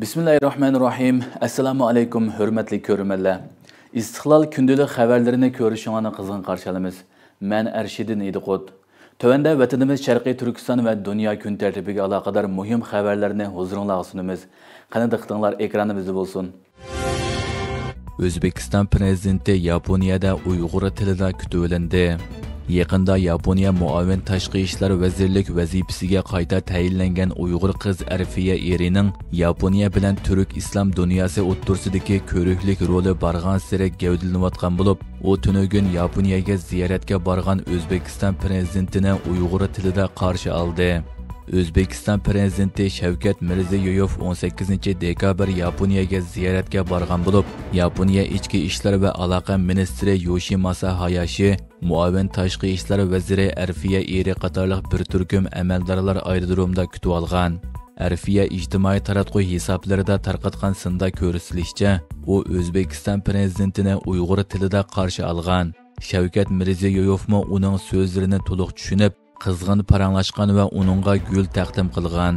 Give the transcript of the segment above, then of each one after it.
Bismillahirrahmanirrahim. Assalamu alaykum, hurmatli ko'rmanlar. İstiqlal kundalik xabarlarini ko'rishingizga qizg'in qarshi olamiz. Men Arshidin Ediqot. Tövəndə vatanimiz Sharqiy Turkiston va dunyo kun tartibiga aloqador muhim xabarlarni huzuringizga sunamiz. Qani diqqatinglar ekranimizda bo'lsin. O'zbekiston prezidenti Yaponiyada Uyg'ur tilida kutib olindi. Yaqinda Yaponiya muavin tashqi ishlar vazirlik vazifasiga qayta tayinlangan Uyg'ur qiz Arfiya erining Yaponiya bilan turk islom dunyosi o'rtasidagi ko'riklik roli bargan sari gavdalanayotgan bo'lib, u tunugun Yaponiyaga ziyoratga borgan O'zbekiston prezidentini Uyg'ur tilida qarshi oldi. O'zbekiston prezidenti Shavkat Mirziyoyev 18-dekabr Yaponiyaga ziyoratga borgan bo'lib, Yaponiya ichki ishlar va aloqa ministri Yoshimasa Hayashi, muavin tashqi ishlar vaziri Arfiya eri qatorliq bir turkum amaldorlar aerodromda kutib olgan. Arfiya ijtimoiy taratquv hisoblarida tarqatgan sinda ko'rsatilishicha, u O'zbekiston prezidentini Uyg'ur tilida qarshi olgan. Shavkat Mirziyoyevmi uning so'zlarini to'liq tushunib, qizg'in paranglashgan va uningga gul taqdim qilgan.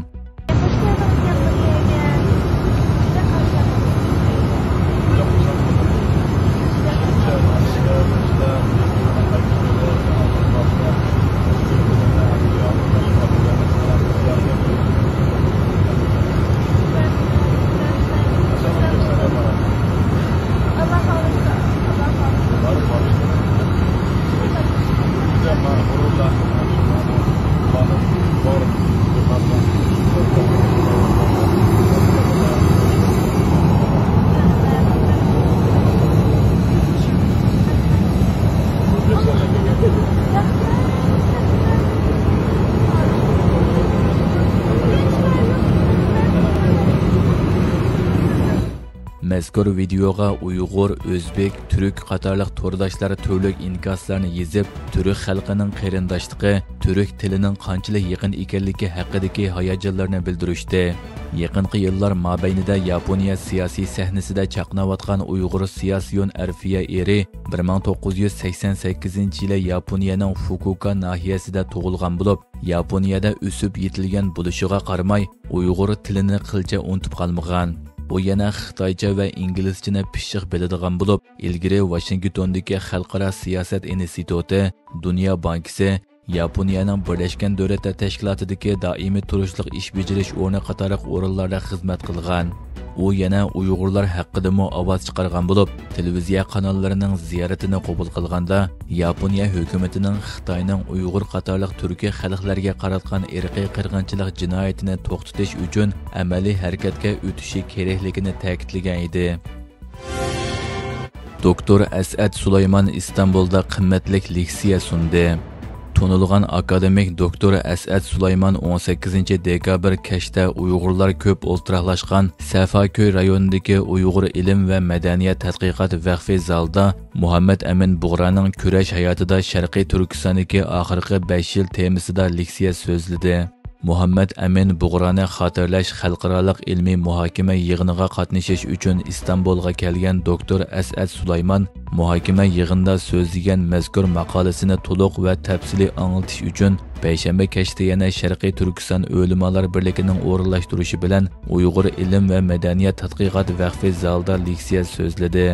Mazkur videoga Uyg'ur, O'zbek, Turk qatorliq to'rdoshlar turlik inkoslarni yezib, turk xalqining qarindoshligi, turk tilining qanchalik yaqin ekanligi haqidagi hayajonlarni bildirishdi. Yaqinqi yillar mobaynida Yaponiya siyosiy sahnasida chaqnayotgan Uyg'ur siyosiyon Arfiya eri 1988-yili Yaponiyaning Fukuoka nahiyasida tug'ilgan bo'lib, Yaponiyada o'sib yetilgan bo'lishiga qaramay, Uyg'ur tilini qilcha unutib qolmagan. U yana Xitoycha va inglizchani pishiq biladigan bo'lib, ilgari Washingtondagi Xalqaro siyosat instituti, Dunyo bankisi, Yaponiyaning Birlashgan Davlatlar Tashkilotidagi doimiy turishliq ish bajarish o'rni qatoriq o'rinlarda xizmat qilgan. U yana Uyg'urlar haqida ovoz chiqargan bo'lib, televiziya kanallarining ziyoratini qabul qilganda Yaponiya hukumatining Xitoyning Uyg'ur qatorliq turkiy xalqlarga qaratgan irqiy qirg'inchilik jinoyatini to'xtatish uchun amaliy harakatga o'tishi kerakligini ta'kidlagan edi. Doktor As'ad Sulaymon Istanbulda qimmatli leksiya sundi. Tonulgan akademik doktor As'ad Sulaymon 18-dekabr kashda Uyg'urlar ko'p o'ltiraqlashgan Safaköy rayonidagi Uyg'ur ilm va madaniyat tadqiqot vaqfi zalda Muhammad Amin Bug'raning kurash hayotida Sharqiy Turkistondagi oxirgi 5 yil temasida leksiya so'zladi. Muhammad Amin Bug'rani xotirlash xalqaro ilmiy muhokama yig'iniga qatnashish uchun Istanbulga kelgan doktor As'ad Sulaymon muhokama yig'inida so'zlagan mazkur maqolasini to'liq va tafsiliy anglatish uchun payshanba kechda yana Sharqiy Turkiston o'limalar birligining o'rinlashtirishi bilan Uyg'ur ilm va madaniyat tadqiqot vaqfi zalda leksiya so'zladi.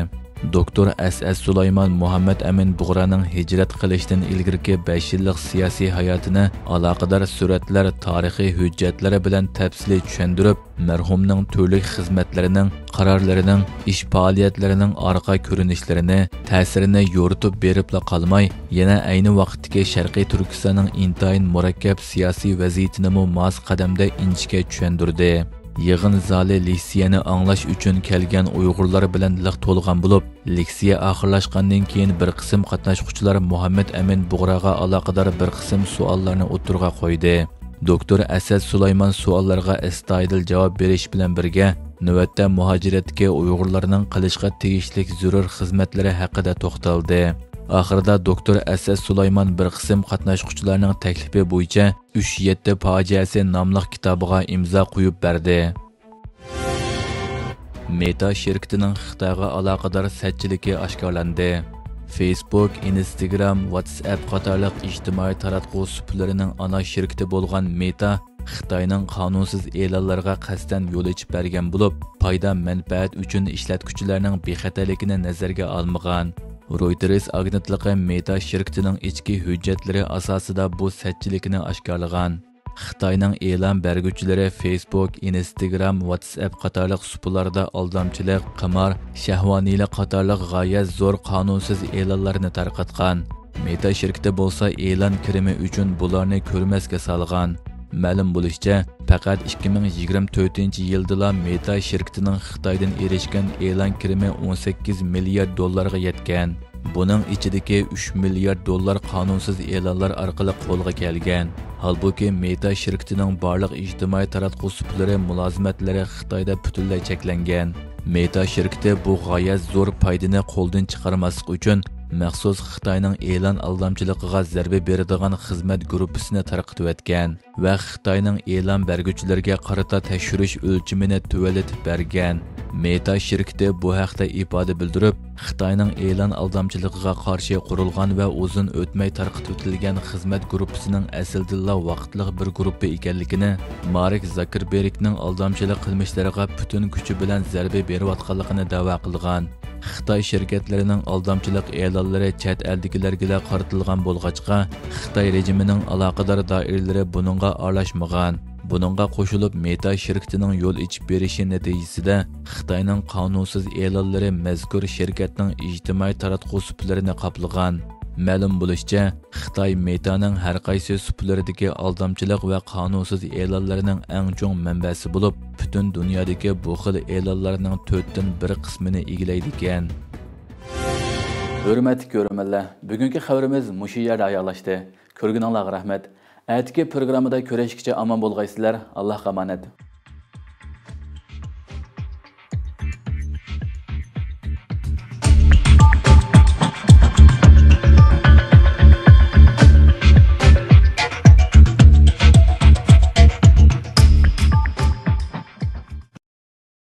Doktor As'ad Sulaymon Muhammad Amin Bug'raning hijrat qilishdan ilgirki 5 yillik siyosiy hayotini aloqador suratlar, tarixiy hujjatlari bilan tafsiliy tushuntirib, marhumning turli xizmatlarining, qarorlarining, ish faoliyatlarining orqa ko'rinishlarini, ta'sirini yo'ritib beribla qolmay, yana ayni vaqtdagi Sharqiy Turkistonning intayin murakkab siyosiy vaziyatini mos qadamda inchga tushuntirdi. Yig'in zali leksiyani anglash uchun kelgan Uyg'urlar bilan liq to'lgan bo'lib, leksiya oxirlashgandan keyin bir qism qatnashuvchilar Muhammad Amin Bug'raga aloqador bir qism savollarni o'tirg'a qo'ydi. Doktor As'ad Sulaymon savollarga astoydil javob berish bilan birga, navbatda muhojiratga Uyg'urlarning qilishga tegishli zarur xizmatlari haqida to'xtaldi. Oxirida doktor As'ad Sulaymon bir qism qatnashuvchilarning taklifi bo'yicha 3-7 fojiasi nomli kitobiga imzo qo'yib berdi. Meta shirkatining Xitoyga aloqador sajjiligi oshkorlandi. Facebook, Instagram, WhatsApp qatorliq ijtimoiy taratquv suplarining ana shirkati bo'lgan Meta Xitoyning qonunsiz e'lonlarga qasddan yo'l ochib bergan bo'lib, foyda manfaat uchun ishlatuvchilarning bexatarligini nazarga olmagan. Reuters agentligi Meta shirkatining ichki hujjatlari asosida bu satchilikni oshkorlagan. Xitoyning e'lon berguvchilari Facebook, Instagram, WhatsApp qatorliq suplarda aldamchilik, qimor, shahvoniylik qatorliq g'oyat zo'r qonunsiz e'lonlarni tarqatgan. Meta shirkati bo'lsa e'lon kirimi uchun bularni ko'rmasga solgan. Ma'lum bo'lishicha, faqat 2024-yildala Meta shirkatining Xitoydan erishgan e'lon kirimi 18 milliard dollarga yetgan. Buning ichidagi 3 milliard dollar qonunsiz e'lonlar orqali qo'lga kelgan. Halbuki Meta shirkatining barliq ijtimoiy taratquv suplari mulozimatlari Xitoyda butunlay cheklangan. Meta shirkati bu g'oyat zo'r foydani qo'ldan chiqarmaslik uchun maxsus Xitoyning e'lon aldamchiligiga zarba beradigan xizmat gruppasini tarqatib o'tgan va Xitoyning e'lon berguvchilariga qarata tekshirish o'lchimini tuvalatib bergan. Meta shirkati bu haqda ifoda bildirib, Xitoyning e'lon aldamchiligiga qarshi qurilgan va uzun o'tmay tarqatib o'tilgan xizmat gruppasining aslida vaqtliq bir gruppa ekanligini, Mark Zuckerbergning aldamchilik qilmishlariga butun kuchi bilan zarba berayotganligini da'vo qilgan. Xitoy shirkatlarining aldamchilik e'lonlari chet eldagilarga qaratilgan bo'lg'achqa, Xitoy rejimining aloqador doiralari buningga aralashmagan. Buningga qo'shilib Meta shirkatining yo'l ichib berishi natijasida Xitoyning qonunsiz e'lonlari mazkur shirkatning ijtimoiy taratquv suplarini qoplagan. Ma'lum bo'lishicha, Xitoy Metaning har qaysi suplaridagi aldamchilik va qonunsiz e'lonlarning eng chong manbasi bo'lib, butun dunyodagi bu xil e'lonlarning 4dan 1 qismini egallaydi ekan. Hurmatli ko'ruvchilar, bugungi xabarimiz mushu yerda oyoqlashdi. Ko'rganingizga rahmat. Atigi programmada ko'rishguncha omon bo'lgaysizlar. Allohga omonat.